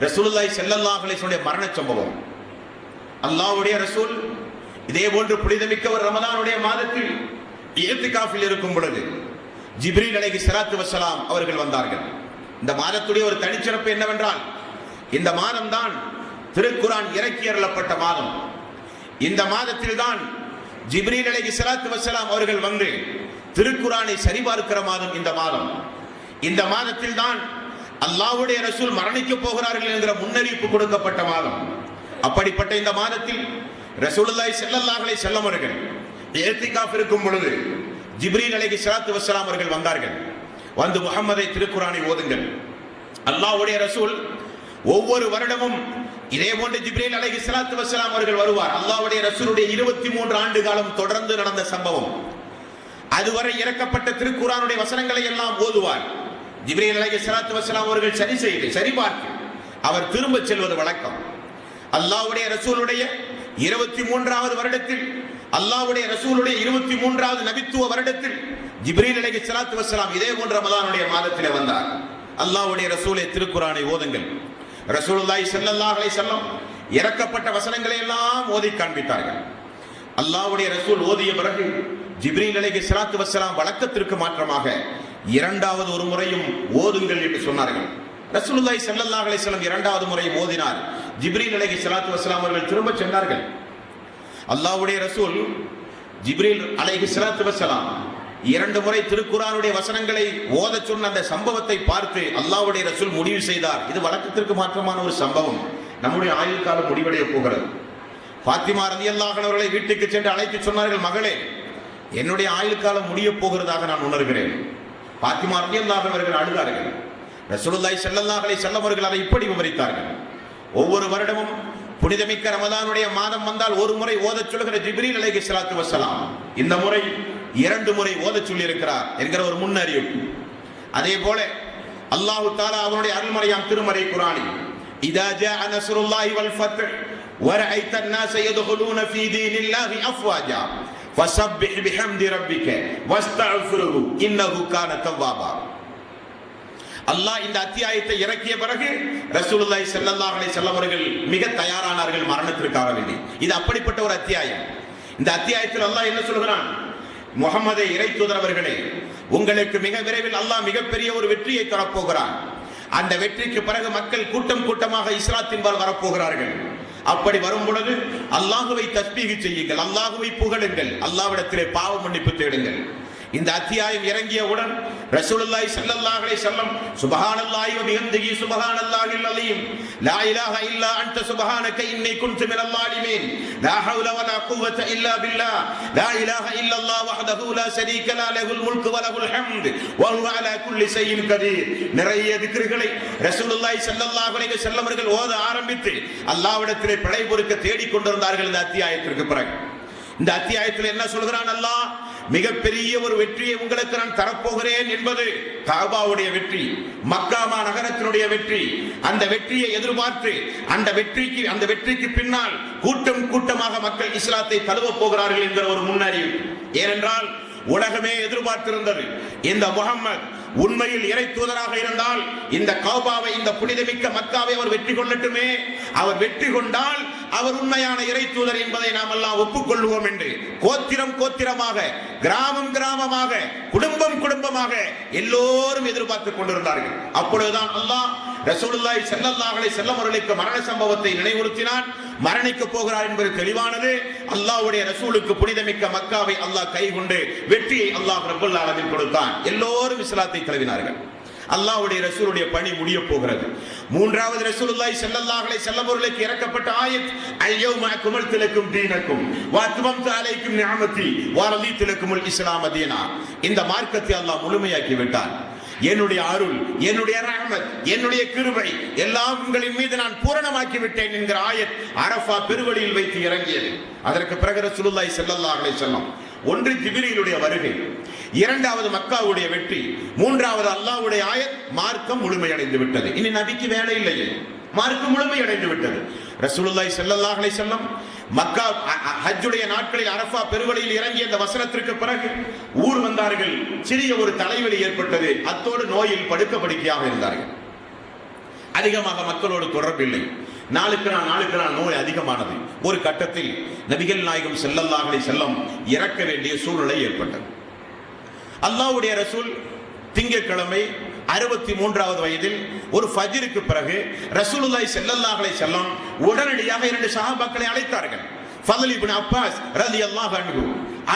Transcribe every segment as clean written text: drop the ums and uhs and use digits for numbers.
ரசூலுல்லாஹி ஸல்லல்லாஹு அலைஹி வஸல்லம் மரண சம்பவம். அல்லாஹ்வுடைய ரசூல் இதே போன்று புனிதமிக்க ஒரு ரமதானுடைய மாதத்தில் இஅ்திகாஃபில் இருக்கும் பொழுது ஜிப்ரீல் அலைஹிஸ்ஸலாத்து வஸ்ஸலாம் அவர்கள் வந்தார்கள். இந்த மாதத்துடைய ஒரு தனிச்சிறப்பு என்னவென்றால், இந்த மாதம் தான் திருக்குர்ஆன் இறக்கி அருளப்பட்ட மாதம். இந்த மாதத்தில் தான் ஜிப்ரீல் அலைஹிஸ்ஸலாத்து வஸ்ஸலாம் அவர்கள் வந்து திருக்குர்ஆனை சரிபார்க்கிற மாதம் இந்த மாதம். இந்த மாதத்தில் தான் அல்லாஹ்வுடைய ரசூல் மரணிக்க போகிறார்கள் என்கிற முன்னறிவிப்பு கொடுக்கப்பட்ட மாதம். அப்படிப்பட்ட இந்த மாதத்தில் ரசூலுல்லாஹி ஸல்லல்லாஹு அலைஹி வஸல்லம் அவர்கள் இஅ்திகாஃப் இருக்கும் பொழுது ஜிப்ரீல் அலைஹிஸ்ஸலாத்து வஸ்ஸலாம் அவர்கள் வந்தார்கள். வந்து முஹம்மதை திருக்குர்ஆனை ஓதுங்கள். அல்லாஹ்வுடைய ரசூல் ஒவ்வொரு வருடமும் இதே போன்று ஜிப்ரீல் அலைஹிஸ்ஸலாத்து வஸ்ஸலாம் அவர்கள் வருவார். அல்லாஹ்வுடைய ரசூலுடைய 23 ஆண்டு காலம் தொடர்ந்து நடந்த சம்பவம். அதுவரை இறக்கப்பட்ட திருக்குர்ஆனுடைய வசனங்களை எல்லாம் ஓதுவார். ஜிப்ரீல் அலைஹிஸ்ஸலாத்து வஸ்ஸலாம் அவர்கள் சரிபார்த்து அவர் திரும்ப செல்வது வழக்கம். அல்லாஹ்வுடைய ரசூலுடைய 23வது வருடத்தில், அல்லாஹ்வுடைய ரசூலுடைய 23வது நபித்துவ வருடத்தில் ஜிப்ரீல் அலைஹிஸ்ஸலாத்து வஸ்ஸலாம் இதே போன்ற ரமலானுடைய மாதத்திலே வந்தார். அல்லாஹ்வுடைய ரசூலே திருக்குர்ஆனை ஓதுங்கள். ரசூலுல்லாஹி ஸல்லல்லாஹு அலைஹி வஸல்லம் இறக்கப்பட்ட வசனங்களை எல்லாம் ஓதி காண்பித்தார்கள். அல்லாஹ்வுடைய ரசூல் ஓதிய பிறகு ஜிப்ரீல் அலைஹிஸ்ஸலாத்து வஸ்ஸலாம் வழக்கத்திற்கு மாற்றமாக இரண்டாவது ஒரு முறையும் ஓதுங்கள் என்று சொன்னார்கள். ரசூலுல்லாஹி ஸல்லல்லாஹு அலைஹி வஸல்லம் இரண்டாவது முறை ஓதினார். ஜிப்ரீல் அலைஹிஸ்ஸலாத்து வஸ்ஸலாம் அவர்கள் திரும்ப சென்றார்கள். அல்லாஹ்வுடைய ரசூல் ஜிப்ரீல் அலைஹிஸ்ஸலாத்து வஸ்ஸலாம் இரண்டு முறை திருக்குர்ஆனுடைய வசனங்களை ஓத சொன்ன அந்த சம்பவத்தை பார்த்து அல்லாஹ்வுடைய ரசூல் முடிவு செய்தார், இது வழக்கத்திற்கு மாற்றமான ஒரு சம்பவம், நம்முடைய ஆயுள் காலம் முடிவடைய போகிறது. ஃபாத்திமா ரலியல்லாஹு அன்ஹா அவர்களை வீட்டுக்கு சென்று அழைத்து சொன்னார்கள், மகளே, என்னுடைய ஆயுள் காலம் முடிய போகிறதாக நான் உணர்கிறேன். ஃபாத்திமா ரலியல்லாஹு அன்ஹா அவர்கள் அழுதார்கள். ரசூலுல்லாஹி ஸல்லல்லாஹு அலைஹி வஸல்லம் அவர்கள் அதை இப்படி விவரித்தார்கள், ஒவ்வொரு வருடமும் புனிதமிக்க ரமதானுடைய மாதம் வந்தால் ஒரு முறை ஓதச் சொல்கிற ஜிப்ரீல் அலைஹிஸ்ஸலாத்து வஸ்ஸலாம் இந்த முறை 2 முறை ஓதச் சொல்லி இருக்கிறார் என்கிற ஒரு முன்னறிவிப்பு. அதே போல அல்லாஹ் தஆலா அவருடைய அருள்மறையாம் திருமறை குர்ஆனில் இதா ஜாஅ நஸ்ருல்லாஹி வல் ஃபத்ஹ் வரஅய்த அன்-நாஸ யதுகுலூன ஃபீ தீனில்லாஹி அஃப்வாஜா ஃபஸப்பிஹ் பிஹம்தி ரப்பிக வஸ்தக்ஃபிருஹு இன்னஹு கான தவ்வாபா. அல்லாஹ் இந்த அத்தியாயத்தை இறக்கிய பிறகு ரசூலுல்லாஹி ஸல்லல்லாஹு அலைஹி வஸல்லம் அவர்கள் மிக தயாரானார்கள் மரணத்திற்காக வேண்டி. இது அப்படிப்பட்ட ஒரு அத்தியாயம். இந்த அத்தியாயத்தில் அல்லாஹ் என்ன சொல்கிறான், முஹம்மதே இறை தூதர் அவர்களே, உங்களுக்கு மிக விரைவில் அல்லாஹ் மிகப்பெரிய ஒரு வெற்றியை தரப்போகிறான். அந்த வெற்றிக்கு பிறகு மக்கள் கூட்டம் கூட்டமாக இஸ்லாத்தின்பால் வரப்போகிறார்கள். அப்படி வரும் பொழுது அல்லாஹுவை தஸ்பீஹ் செய்யுங்கள், அல்லாஹுவை புகழுங்கள், அல்லாஹ்விடத்திலே பாவ மன்னிப்பு தேடுங்கள். இந்த அத்தியாயம் இறங்கியவுடன் ரசூலுல்லாஹி ஸல்லல்லாஹு அலைஹி வஸல்லம் சுப்ஹானல்லாஹி வ பிஹம்திஹி சுப்ஹானல்லாஹில் அலீம் லா இலாஹ இல்லா அன்த சுப்ஹானக இன்னி குன்து மினல் ஸாலிமீன் லா ஹவ்ல வ லா குவத இல்லா பில்லாஹ் லா இலாஹ இல்லல்லாஹ் வஹ்தஹு லா ஷரீக லா லஹுல் முல்கு வ லஹுல் ஹம்த் வ ஹுவ அலா குல்லி ஷைஇன் கதீர். நிறைய திக்ர்களை ரசூலுல்லாஹி ஸல்லல்லாஹு அலைஹி வஸல்லம் அவர்கள் ஓத ஆரம்பித்து அல்லாஹ்விடத்திலே பிழை பொறுக்க தேடிக் கொண்டிருந்தார்கள். இந்த அத்தியாயத்திற்கு பிறகு இந்த அத்தியாயத்தில் என்ன சொல்கிறான் அல்லாஹ், மிகப்பெரிய ஒரு வெற்றியை உங்களுக்கு நான் தரப்போகிறேன் என்பது காபாவுடைய வெற்றி, மக்கா நகரத்தினுடைய வெற்றி. அந்த வெற்றியை எதிர்பார்த்து அந்த வெற்றிக்கு பின்னால் கூட்டம் கூட்டமாக மக்கள் இஸ்லாத்தை தழுவ போகிறார்கள் என்கிற ஒரு முன்னறிவிப்பு. ஏனென்றால் உலகமே எதிர்பார்த்திருந்தது, இந்த முஹம்மது உண்மையில் இறை தூதராக இருந்தால் இந்த காபாவை, இந்த புனிதமிக்க மக்காவை அவர் வெற்றி கொள்ளட்டுமே, அவர் வெற்றி கொண்டால் அவர் உண்மையான இறை தூதர் என்பதை நாம் எல்லாம் ஒப்புக்கொள்வோம் என்று கோத்திரம் கோத்திரமாக, கிராமம் கிராமமாக, குடும்பம் குடும்பமாக எல்லோரும் எதிர்பார்த்துக் கொண்டிருந்தார்கள். அப்பொழுதுதான் அல்லாஹ் ரசூலுல்லாஹி ஸல்லல்லாஹு அலைஹி வஸல்லம் அவர்களுக்கு மரண சம்பவத்தை நினைவுறுத்தினான். மரணிக்க போகிறார் என்பது தெளிவானது. அல்லாஹ்வுடைய ரசூலுக்கு புனிதமிக்க மக்காவை அல்லாஹ் கைகொண்டு வெற்றியை அல்லாஹ் ரப்பல் ஆலமீன் கொடுத்தான். எல்லோரும் இஸ்லாத்தை தழுவினார்கள். அல்லாஹ்வுடைய ரசூலுடைய பணி முடிய போகிறது. மூன்றாவது ரசூலுல்லாஹி ஸல்லல்லாஹு அலைஹி வஸல்லம் அவர்களுக்கு இறக்கப்பட்ட ஆயத் அல் யௌம அக்மல்து லக்கும் தீனக்கும் வ அத்மம்து அலைக்கும் நிஅமதி வ ரதீது லக்குமுல் இஸ்லாம தீனா. இந்த மார்க்கத்தை அல்லாஹ் முழுமையாக்கி விட்டான். என்னுடைய அருள், என்னுடைய ரஹ்மத், என்னுடைய கிருபை எல்லாம் உங்களின் மீது நான் பூரணமாக்கி விட்டேன் என்கிற ஆயத் அரஃபா பெருவழியில் வைத்து இறங்கியது. அதற்கு பிறகு ரசூலுல்லாஹி ஸல்லல்லாஹு அலைஹி வஸல்லம் ஒன்று ஜிப்ரீலுடைய வருகை, இரண்டாவது மக்காவுடைய வெற்றி, மூன்றாவது அல்லாஹ்வுடைய ஆயத் மார்க்கம் முழுமையடைந்து விட்டது. இனி நபிக்கு வேலை இல்லையே, மார்க்கம் முழுமையடைந்து விட்டது. ரசூலுல்லாஹி ஸல்லல்லாஹு அலைஹி வஸல்லம் மக்கா ஹஜ்ஜுடைய நாட்களில் அரஃபா பெருவழியில் இறங்கிய இந்த வசனத்திற்கு பிறகு ஊர் வந்தார்கள். சிறிய ஒரு தலைவலி ஏற்பட்டது. அத்தோடு நோயில் படுக்கையாக இருந்தார்கள். அதிகமாக மக்களோடு தொடர்பில்லை. நாளுக்கு நாள் நோய் அதிகமானது. ஒரு கட்டத்தில் நபிகள் நாயகம் ஸல்லல்லாஹு அலைஹி வஸல்லம் இறக்க வேண்டிய சூழ்நிலை ஏற்பட்டது. அல்லாஹ்வுடைய ரசூல் திங்கட்கிழமை 63வது வயதில் ஒரு ஃபஜ்ருக்கு பிறகு ரசூலுல்லாஹி ஸல்லல்லாஹு அலைஹி வஸல்லம் உடனடியாக 2 சஹாபாக்களை அழைத்தார்கள். ஃபضல் இப்னு அப்பாஸ் ரலியல்லாஹு அன்ஹு,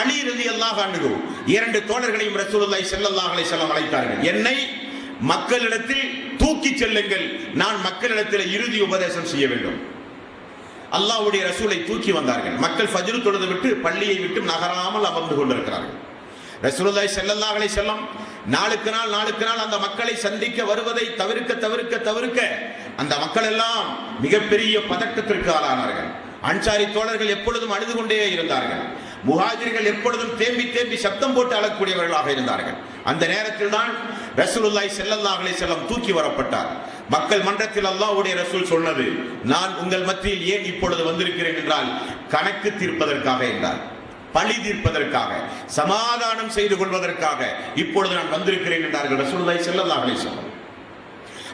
அலி ரலியல்லாஹு அன்ஹு, 2 தோழர்களையும் ரசூலுல்லாஹி ஸல்லல்லாஹு அலைஹி வஸல்லம் அழைத்தார்கள். என்னை மக்களிடத்தில் தூக்கி செல்லுங்கள், நான் மக்களிடத்தில் இறுதி உபதேசம் செய்ய வேண்டும். அல்லாஹ்வுடைய ரசூலை தூக்கி வந்தார்கள். மக்கள் ஃபஜ்ர் தொழுது விட்டு பள்ளியை விட்டு நகராமல் அமர்ந்து கொண்டிருக்கிறார்கள். ரசூலுல்லாஹி ஸல்லல்லாஹு அலைஹி வஸல்லம் நாளுக்கு நாள் அந்த மக்களை சந்திக்க வருவதை தவிர்க்க அந்த மக்கள் எல்லாம் மிகப்பெரிய பதட்டத்திற்கு ஆளானார்கள். அன்சாரி தோழர்கள் எப்பொழுதும் அழுது கொண்டே இருந்தார்கள். முஹாஜிர்கள் எப்பொழுதும் தேம்பி சப்தம் போட்டு அழக்கூடியவர்களாக இருந்தார்கள். அந்த நேரத்தில் தான் ரசூலுல்லாஹி ஸல்லல்லாஹு அலைஹி வஸல்லம் தூக்கி வரப்பட்டார். மக்கள் மன்றத்தில் அல்லாஹ்வுடைய ரசூல் சொன்னது, நான் உங்கள் மத்தியில் ஏன் இப்பொழுது வந்திருக்கிறேன் என்றால் கணக்கு தீர்ப்பதற்காக என்றார். பழி தீர்ப்பதற்காக, சமாதானம் செய்து கொள்வதற்காக இப்பொழுது நான் வந்திருக்கிறேன் என்றார்கள் ரசூலுல்லாஹி ஸல்லல்லாஹு அலைஹி வஸல்லம்.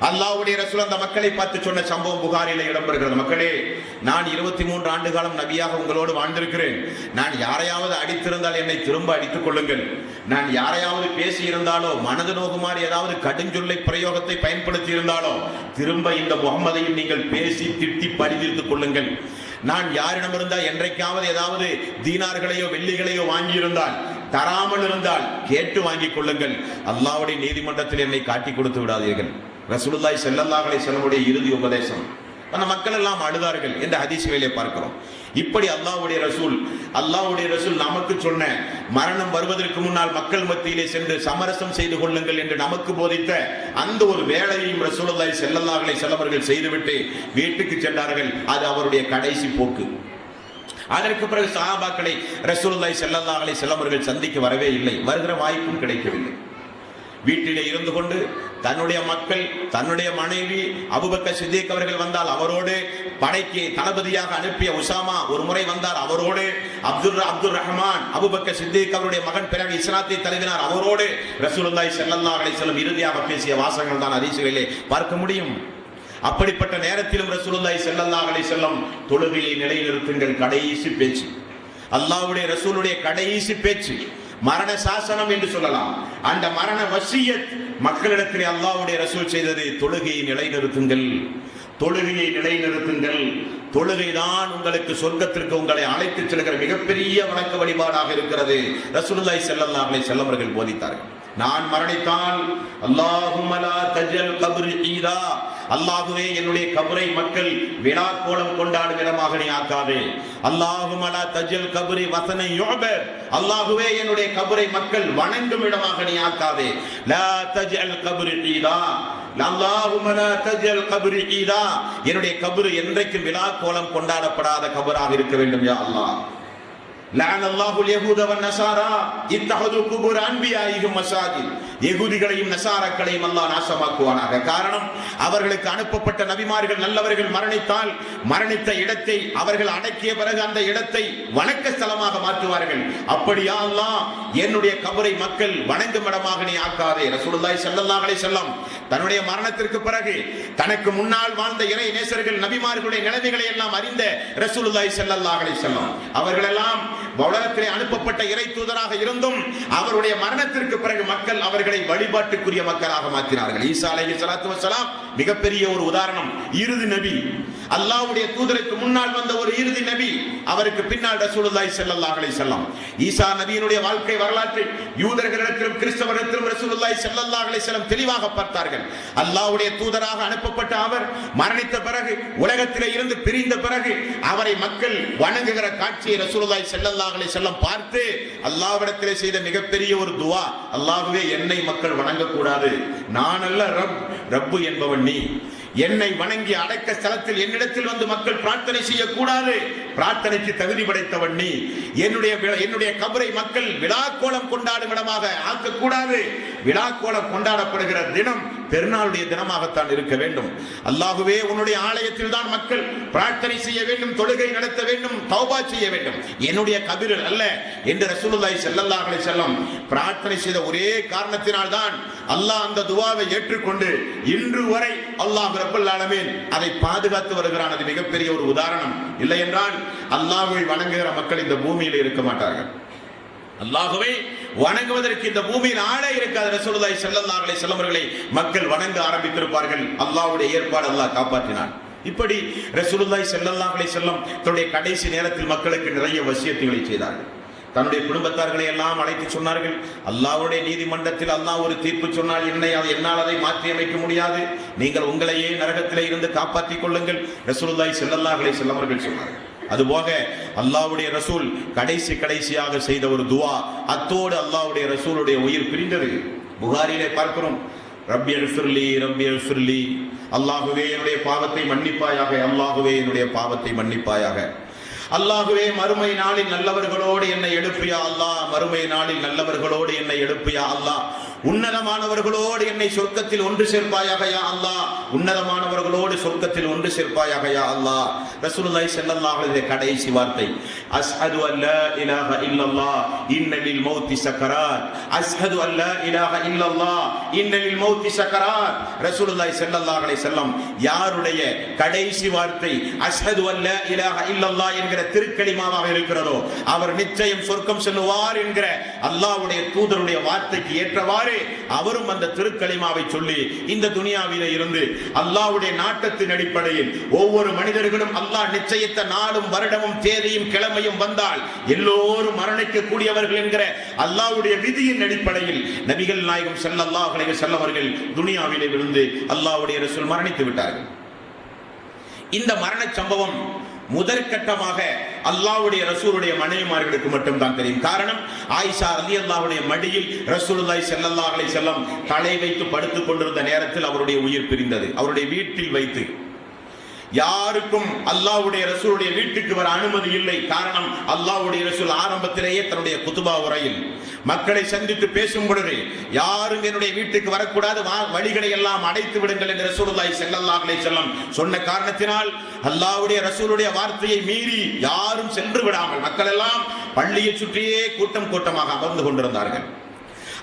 அல்லாஹ்வுடைய ரசூல் அந்த மக்களை பார்த்து சொன்ன சம்பவம் புகாரிலே இடம்பெறுகிறது. மக்களே, நான் 23 ஆண்டு காலம் நபியாக உங்களோடு வாழ்ந்திருக்கிறேன். நான் யாரையாவது அடித்திருந்தால் என்னை திரும்ப அடித்துக் கொள்ளுங்கள். நான் யாரையாவது பேசி இருந்தாலோ மனது நோகுமாறு ஏதாவது கடுஞ்சொல்லை பிரயோகத்தை பயன்படுத்தி இருந்தாலோ திரும்ப இந்த முகம்மதையும் நீங்கள் பேசி திட்டி பழிதீர்த்துக் கொள்ளுங்கள். நான் யாரிடமிருந்தா என்றைக்காவது ஏதாவது தீனார்களையோ வெள்ளிகளையோ வாங்கி இருந்தால், தராமல் இருந்தால் கேட்டு வாங்கிக் கொள்ளுங்கள். அல்லாஹ்வுடைய நீதிமன்றத்தில் என்னை காட்டி கொடுத்து விடாதீர்கள். ரசூலுல்லாஹி ஸல்லல்லாஹு அலைஹி வஸல்லம் இறுதி உபதேசம். அந்த மக்கள் எல்லாம் அழுதார்கள் என்ற ஹதீஸ்களிலே பார்க்கிறோம். இப்படி அல்லாஹ்வுடைய ரசூல் நமக்கு சொன்ன மரணம் வருவதற்கு முன்னால் மக்கள் மத்தியிலே சென்று சமரசம் செய்து கொள்ளுங்கள் என்று நமக்கு போதித்த அந்த ஒரு வேலையையும் ரசூலுல்லாஹி ஸல்லல்லாஹு அலைஹி வஸல்லம் அவர்கள் செய்துவிட்டு வீட்டுக்கு சென்றார்கள். அது அவருடைய கடைசி போக்கு. அதற்கு பிறகு சஹாபாக்களை ரசூலுல்லாஹி ஸல்லல்லாஹு அலைஹி வஸல்லம் அவர்கள் சந்திக்க வரவே இல்லை. வருகிற வாய்ப்பும் கிடைக்கவில்லை. வீட்டிலே இருந்து கொண்டு தன்னுடைய மக்கள், தன்னுடைய மனைவி அபூபக்கர் சித்திக் அவர்கள் வந்தால் அவரோடு, படைக்கு தளபதியாக அனுப்பிய உசாமா ஒரு முறை வந்தார் அவரோடு, அப்துர் ரஹ்மான் அபூபக்கர் சித்திக் அவருடைய மகன் பிறகு இஸ்லாத்தை தழுவினார் அவரோடு ரசூலுல்லாஹி ஸல்லல்லாஹு அலைஹி வஸல்லம் இறுதியாக பேசிய வாசகங்கள் தான் ஹதீஸ்களிலே பார்க்க முடியும். அப்படிப்பட்ட நேரத்திலும் ரசூலுல்லாஹி ஸல்லல்லாஹு அலைஹி வஸல்லம் தொழுகையை நிலைநிறுத்துங்கள் கடைசி பேச்சு, அல்லாஹ்வுடைய ரசூலுடைய கடைசி பேச்சு, மரண சாசனம் என்று சொல்லலாம். அந்த மரண வசியத் மக்களிடத்திலே அல்லாஹ்வுடைய ரசூல் செய்தது, தொழுகையை நிலைநிறுத்துங்கள், தொழுகையை நிலைநிறுத்துங்கள். தொழுகைதான் உங்களுக்கு சொர்க்கத்திற்கு உங்களை அழைத்து செல்கிற மிகப்பெரிய வணக்க வழிபாடாக இருக்கிறது. ரசூலுல்லாஹி ஸல்லல்லாஹு அலைஹி வஸல்லம் அவர்கள் போதித்தார்கள். நான் மரணித்தால் அல்லாஹும்ம லா தஜல் கப்ரி ஈதா, அல்லாஹுவே என்னுடைய கபரை மக்கள் விழா கோலம் கொண்டாடும் இடமாக நீ ஆக்காதே. அல்லாஹும்ம லா தஜல் கப்ரி வஸன யுபர், அல்லாஹுவே என்னுடைய கபரை மக்கள் வணங்கும் இடமாக நீ ஆக்காதே. லா தஜல் கப்ரி ஈதா, அல்லாஹும்ம லா தஜல் கப்ரி ஈதா, என்னுடைய கபர் என்றைக்கும் விழா கோலம் கொண்டாடப்படாத கபராக இருக்க வேண்டும் யா அல்லாஹ். லஅன அல்லாஹுல் யஹூத வன் நஸாரா இத்தஹது குபூர் அன்பியாஇஹிம் மசாஜித், யகூதிகளையும் நஸாராக்களையும் அல்லாஹ் நாசமாக்குவானாக. காரணம், அவர்களுக்கு அனுப்பப்பட்ட நபிமார்கள் நல்லவர்கள் மரணித்தால் மரணித்த இடத்தை அவர்கள் அடக்கிய பிறகு அந்த இடத்தை வணக்க ஸ்தலமாக மாற்றுவார்கள். அப்படியா அல்லாஹ் என்னுடைய கபரை மக்கள் வணங்கும் இடமாக நீ ஆக்காதே. ரசூலுல்லாஹி ஸல்லல்லாஹு அலைஹி வஸல்லம் தன்னுடைய மரணத்திற்கு பிறகு தனக்கு முன்னால் வாழ்ந்த இறை நேசர்கள் நபிமார்களுடைய நிலைமைகளை எல்லாம் அறிந்த ரசூலுல்லாஹி ஸல்லல்லாஹு அலைஹி வஸல்லம் அவர்கள் எல்லாம் உலகத்திலே அனுப்பப்பட்ட இறை தூதராக இருந்தும் அவருடைய மரணத்திற்கு பிறகு மக்கள் அவர்களை வழிபாட்டுக்குரிய மக்களாக மாற்றினார்கள். ஈசா அலைஹிஸ்ஸலாத்து வஸ்ஸலாம் மிகப்பெரிய ஒரு உதாரணம். இறுதி நபி, அல்லாஹ்வுடைய தூதருக்கு முன்னால் வந்த ஒரு இறுதி நபி, அவருக்கு பின்னால் ரசூலுல்லாஹி ஸல்லல்லாஹு அலைஹி வஸல்லம். ஈசா நபியினுடைய வாழ்க்கை வரலாற்றை யூதர்களிடத்திலும் கிறிஸ்தவர்களிடத்திலும் ரசூலுல்லாஹி ஸல்லல்லாஹு அலைஹி வஸல்லம் தெளிவாக பார்த்தார்கள். அல்லாஹ்வுடைய தூதராக அனுப்பப்பட்ட அவர் மரணித்த பிறகு, உலகத்திலே இருந்து பிரிந்த பிறகு அவரை மக்கள் வணங்குகிற காட்சியை ரசூலுல்லாஹி ஸல்லல்லாஹு அலைஹி வஸல்லம் பார்த்து அல்லாஹ்விடத்திலே செய்த மிகப்பெரிய ஒரு துஆ, அல்லாஹ்வே என்னை மக்கள் வணங்கக்கூடாது, நான் அல்ல ரப்பு என்பவன் நீ, என்னை வணங்கி அடக்க ஸ்தலத்தில் என்னிடத்தில் வந்து மக்கள் பிரார்த்தனை செய்யக்கூடாது, பிரார்த்தனைக்கு தகுதி படைத்தவன் நீ, என்னுடைய கபரை மக்கள் விழாக்கோலம் கொண்டாடும் இடமாக ஆக்கக்கூடாது, விழாக்கோலம் கொண்டாடப்படுகிற தினம் பெருநாளுடைய தினமாகத்தான் இருக்க வேண்டும். அல்லாஹ்வே உன்னுடைய ஆலயத்தில் தான் மக்கள் பிரார்த்தனை செய்ய வேண்டும், தொழுகை நடத்த வேண்டும், தௌபா செய்ய வேண்டும், என்னுடைய கபிரில் அல்ல என்று ரசூலுல்லாஹி ஸல்லல்லாஹு அலைஹி வஸல்லம் பிரார்த்தனை செய்த ஒரே காரணத்தினால் தான் அல்லாஹ் அந்த துஆவை ஏற்றுக்கொண்டு இன்று வரை அல்லாஹ் ரப்பல் ஆலமீன் அதை பாதுகாத்து வருகிறான். அது மிகப்பெரிய ஒரு உதாரணம். இல்லை என்றால் அல்லாஹ்வை வணங்குகிற மக்கள் இந்த பூமியில் இருக்க மாட்டார்கள். அல்லாஹ்வை வணங்குவதற்கு இந்த பூமியில் ஆளே இருக்காது. ரசூலுல்லாஹி ஸல்லல்லாஹு அலைஹி வஸல்லம் அவர்களை மக்கள் வணங்க ஆரம்பித்திருப்பார்கள். அல்லாஹ்வுடைய ஏற்பாடு அல்லாஹ் காப்பாற்றினான். இப்படி ரசூலுல்லாஹி ஸல்லல்லாஹு அலைஹி வஸல்லம் தன்னுடைய கடைசி நேரத்தில் மக்களுக்கு நிறைய வசியத்துகளை செய்தார்கள். தன்னுடைய குடும்பத்தார்களை எல்லாம் அழைத்து சொன்னார்கள், அல்லாஹ்வுடைய நீதிமன்றத்தில் அல்லாஹ் ஒரு தீர்ப்பு சொன்னால் என்னால் அதை மாற்றி அமைக்க முடியாது, நீங்கள் உங்களையே நரகத்திலே இருந்து காப்பாற்றிக் கொள்ளுங்கள். ரசூலுல்லாஹி ஸல்லல்லாஹு அலைஹி வஸல்லம் அவர்கள் சொன்னார்கள். அதுபோக அல்லாஹ்வுடைய ரசூல் கடைசியாக செய்த ஒரு துஆ, அத்தோடு அல்லாஹ்வுடைய ரசூலுடைய உயிர் பிரிந்தது. புகாரிலே பார்க்கிறோம், ரப்பி இக்ஃபிர்லி ரப்பி இக்ஃபிர்லி, அல்லாஹ்வே என்னுடைய பாவத்தை மன்னிப்பாயாக, அல்லாஹ்வே என்னுடைய பாவத்தை மன்னிப்பாயாக, அல்லாஹ்வே மறுமை நாளில் நல்லவர்களோடு என்னை எழுப்பியா அல்லாஹ், மறுமை நாளில் நல்லவர்களோடு என்னை எழுப்பியா அல்லாஹ், உன்னதமானவர்களோடு என்னை சொர்க்கத்தில் ஒன்று சேர்ப்பாயாக யா அல்லாஹ், உன்னதமானவர்களோடு சொர்க்கத்தில் ஒன்று சேர்ப்பாயாக யா அல்லாஹ். ரசூலுல்லாஹி ஸல்லல்லாஹு அலைஹி வஸல்லம் கடைசி வார்த்தை, அஸ்ஹது அல்லா இலாஹ இல்லல்லாஹ் இன்னலில் மௌத்தி சக்கராத், அஸ்ஹது அல்லா இலாஹ இல்லல்லாஹ் இன்னலில் மௌத்தி சக்கராத். ரசூலுல்லாஹி ஸல்லல்லாஹு அலைஹி வஸல்லம் யாருடைய கடைசி வார்த்தை அஸ்ஹது அல்லா இலாஹ இல்லல்லாஹ் என்கிற திருக்கலிமாவாக இருக்கிறதோ அவர் நிச்சயம் சொர்க்கம் செல்லுவார் என்கிற அல்லாஹ்வுடைய தூதருடைய வார்த்தைக்கு ஏற்றவாறு அவரும் அந்த திருக்கலிமாவை சொல்லி இந்த துனியாவிலே இருந்து அல்லாஹ்வுடைய நாட்டத்தின் அடிப்படையில் ஒவ்வொரு மனிதர்களும் அல்லாஹ் நிச்சயித்த நாளும் வருடமும் தேதியும் கிழமையும் வந்தால் எல்லோரும் மரணிக்க கூடியவர்கள் என்கிற அல்லாஹ்வுடைய விதியின் அடிப்படையில் நபிகள் நாயகம் ஸல்லல்லாஹு அலைஹி வஸல்லம் அவர்கள் துனியாவிலே விழுந்து அல்லாஹ்வுடைய ரசூல் மரணித்து விட்டார்கள். இந்த மரண சம்பவம் முதற்கட்டமாக அல்லாஹ்வுடைய ரசூலுடைய மனைவிமார்களுக்கு மட்டும் தான் தெரியும். காரணம், ஆயிஷா ரலியல்லாஹுடைய மடியில் ரசூலுல்லாஹி ஸல்லல்லாஹு அலைஹி வஸல்லம் தலை வைத்து படுத்துக் கொண்டிருந்த நேரத்தில் அவருடைய உயிர் பிரிந்தது. அவருடைய வீட்டில் வைத்து யாருக்கும் அல்லாஹ்வுடைய ரசூலுடைய வீட்டுக்கு வர அனுமதி இல்லை. காரணம், அல்லாஹ்வுடைய ரசூல் ஆரம்பத்திலேயே தன்னுடைய குதுபா உரையில் மக்களை சந்தித்து பேசும் பொழுது யாரும் என்னுடைய வீட்டுக்கு வரக்கூடாது, வழிகளை எல்லாம் அடைத்து விடுங்கள் என்று ரசூலுல்லாஹி ஸல்லல்லாஹு அலைஹி வஸல்லம் சொன்ன காரணத்தினால் அல்லாஹ்வுடைய ரசூலுடைய வார்த்தையை மீறி யாரும் சென்று விடாமல் மக்கள் எல்லாம் பள்ளியை சுற்றியே கூட்டமாக அமர்ந்து கொண்டிருந்தார்கள்.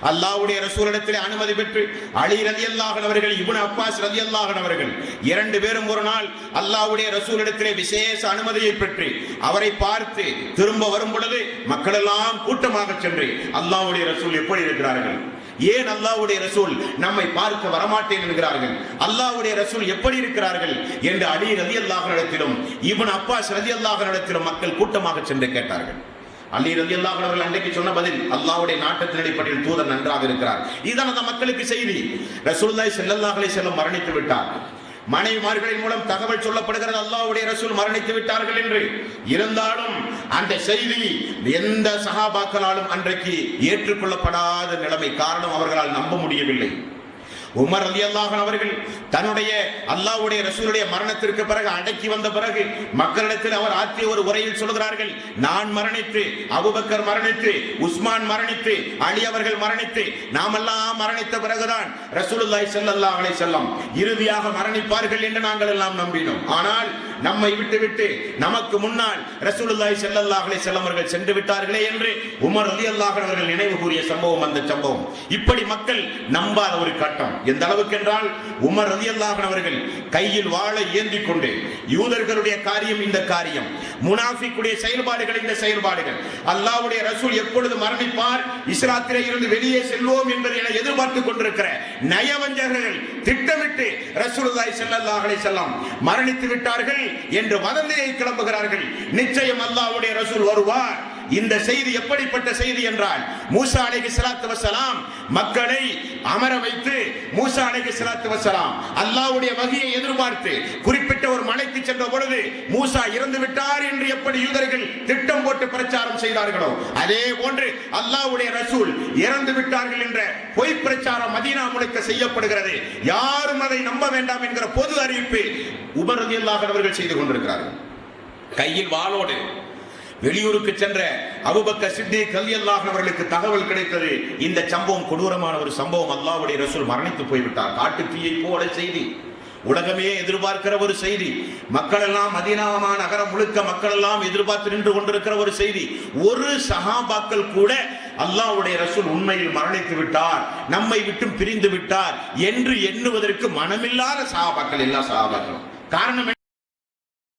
அல்லாஹ்வுடைய ரசூலிடத்திலே அனுமதி பெற்று அலி ரலியல்லாஹு அன்ஹு அவர்கள், இப்னு அப்பாஸ் ரலியல்லாஹு அன்ஹு அவர்கள் இரண்டு பேரும் ஒரு நாள் அல்லாஹ்வுடைய ரசூலிடத்திலே விசேஷ அனுமதியை பெற்று அவரை பார்த்து திரும்ப வரும் பொழுது மக்கள் எல்லாம் கூட்டமாக சென்று அல்லாஹ்வுடைய ரசூல் எப்படி இருக்கிறார்கள், ஏன் அல்லாஹ்வுடைய ரசூல் நம்மை பார்க்க வரமாட்டேன் என்கிறார்கள், அல்லாஹ்வுடைய ரசூல் எப்படி இருக்கிறார்கள் என்று அலி ரலியல்லாஹு அன்ஹு இடத்திலும் இப்னு அப்பாஸ் ரலியல்லாஹு அன்ஹு இடத்திலும் மக்கள் கூட்டமாக சென்று கேட்டார்கள். அலி ரலியல்லாஹு அன்ஹு அவர்கள் அன்றைக்கு சொன்ன பதில், அல்லாஹ்வுடைய நாட்டத்தின் அடிப்படையில் தூதர் நன்றாக இருக்கிறார். இதுதான் அந்த மக்களுக்கு செய்தி. ரசூலுல்லாஹி ஸல்லல்லாஹு அலைஹி வஸல்லம் மரணித்து விட்டார். மனைவிமார்களின் மூலம் தகவல் சொல்லப்படுகிறது அல்லாஹ்வுடைய ரசூல் மரணித்து விட்டார்கள் என்று. இருந்தாலும் அந்த செய்தி எந்த சஹாபாக்களாலும் அன்றைக்கு ஏற்றுக்கொள்ளப்படாத நிலைமை. காரணம், அவர்களால் நம்ப முடியவில்லை. உமர் ரலியல்லாஹு அன்ஹு அவர்கள் தன்னுடைய அல்லாஹ்வுடைய ரசூலுடைய மரணத்திற்கு பிறகு அடக்கி வந்த பிறகு மக்களிடத்தில் அவர் ஆற்றிய ஒரு உரையில் சொல்கிறார்கள், நான் மரணித்து, அபூபக்கர் மரணித்து, உஸ்மான் மரணித்து, அலி அவர்கள் மரணித்து, நாமெல்லாம் மரணித்த பிறகுதான் ரசூலுல்லாஹி ஸல்லல்லாஹு அலைஹி வஸல்லம் இறுதியாக மரணிப்பார்கள் என்று நாங்கள் எல்லாம் நம்பினோம். ஆனால் நம்மை விட்டுவிட்டு நமக்கு முன்னால் ரசூலுல்லாஹி ஸல்லல்லாஹு அலைஹி வஸல்லம் அவர்கள் சென்று விட்டார்களே என்று உமர் ரலியல்லாஹு அன்ஹு அவர்கள் நினைவு கூறிய சம்பவம் அந்த சம்பவம். இப்படி மக்கள் நம்பாத ஒரு கட்டம். எந்த அளவுக்கு என்றால், உமர் ரலியல்லாஹு அன்ஹு அவர்கள் கையில் வாளை ஏந்தி கொண்டு யூதர்களுடைய காரியம் இந்த காரியம், முனாஃபிக்குடைய செயல்பாடுகள் இந்த செயல்பாடுகள், அல்லாஹ்வுடைய ரசூல் எப்பொழுது மரணிப்பார், இஸ்லாத்திலே இருந்து வெளியே செல்வோம் என்பதை எதிர்பார்த்துக் கொண்டிருக்கிற நயவஞ்சகர்கள் திட்டமிட்டு ரசூலுல்லாஹி ஸல்லல்லாஹு அலைஹி வஸல்லம் மரணித்து விட்டார்கள் என்று வதந்தியை கிளம்புகிறார்கள். நிச்சயம் அல்லாஹ்வுடைய ரசூல் வருவார். இந்த செய்தி எப்படிப்பட்ட செய்தி என்றால், மூசா அலைஹிஸ்ஸலாத்து வஸ்ஸலாம் மக்களை அமர வைத்து மூசா அலைஹிஸ்ஸலாத்து வஸ்ஸலாம் அல்லாஹ்வுடைய வஹியை எதிர்பார்த்து குறிப்பிட்ட ஒரு மலைக்கு சென்ற பொழுது மூசா இறந்து விட்டார் என்று எப்படி யூதர்கள் திட்டம் போட்டு பிரச்சாரம் செய்தார்களோ, அதே போன்று அல்லாஹ்வுடைய ரசூல் இறந்து விட்டார்கள் என்ற பொய் பிரச்சாரம் மதீனா முழுக்க செய்யப்படுகிறது. யாரும் அதை நம்ப வேண்டாம் என்கிற பொது அறிவிப்பு உமர் ரலியல்லாஹு அன்ஹு அவர்கள் செய்து கொண்டிருக்கிறார்கள். கையில் வாளோடு வெளியூருக்கு சென்ற அபூபக்கர் சித்திக் ரலியல்லாஹு அன்ஹு அவர்களுக்கு தகவல் கிடைத்தது. இந்த சம்பவம் கொடூரமான ஒரு சம்பவம், அல்லாஹ்வுடைய ரசூல் மரணித்து போய்விட்டார். காட்டு தீயை போல செய்தி, உலகமே எதிர்பார்க்கிற ஒரு செய்தி, மக்கள் எல்லாம் மதீனா நகரம் முழுக்க மக்கள் எல்லாம் எதிர்பார்த்து நின்று கொண்டிருக்கிற ஒரு செய்தி. ஒரு சஹாபாக்கள் கூட அல்லாஹ்வுடைய ரசூல் உண்மையில் மரணித்து விட்டார், நம்மை விட்டு பிரிந்து விட்டார் என்று எண்ணுவதற்கு மனமில்லாத சஹாபாக்கள், எல்லா சஹாபாக்களும். காரணம்